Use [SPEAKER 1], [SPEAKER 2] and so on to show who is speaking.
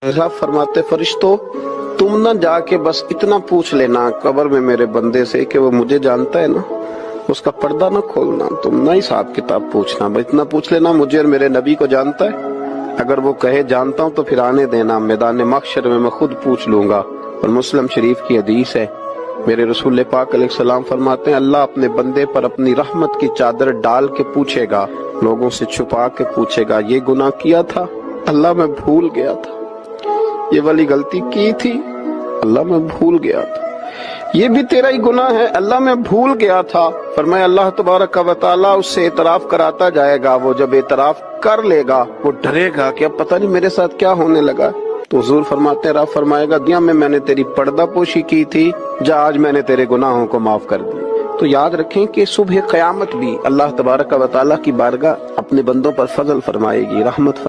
[SPEAKER 1] साहब फरमाते फरिश्तों तुम ना जाके बस इतना पूछ लेना कब्र में मेरे बंदे से कि वो मुझे जानता है ना, उसका पर्दा ना खोलना, तुम ना हिसाब किताब पूछना, बस इतना पूछ लेना मुझे और मेरे नबी को जानता है। अगर वो कहे जानता हूं तो फिर आने देना, मैदान महशर में मैं खुद पूछ लूंगा। और मुस्लिम शरीफ की हदीस है, मेरे रसूल पाक अलैहिस्सलाम फरमाते हैं अल्लाह अपने बंदे पर अपनी रहमत की चादर डाल के पूछेगा, लोगों से छुपा के पूछेगा ये गुनाह किया था अल्लाह मैं भूल गया था, ये वाली गलती की थी अल्लाह मैं भूल गया था, ये भी तेरा ही गुनाह है अल्लाह मैं भूल गया था। फरमाया अल्लाह तबारक व तआला उससे इतराफ कराता जाएगा। वो जब इतराफ कर लेगा वो डरेगा कि अब पता नहीं मेरे साथ क्या होने लगा। तो हुजूर फरमाते हैं रब फरमाएगा दुनिया में मैंने तेरी पर्दा पोशी की थी, जा आज मैंने तेरे गुनाहों को माफ कर दिया। तो याद रखें कि सुबह क़यामत भी अल्लाह तबारक व तआला की बारगाह अपने बंदों पर फजल फरमाएगी, रहमत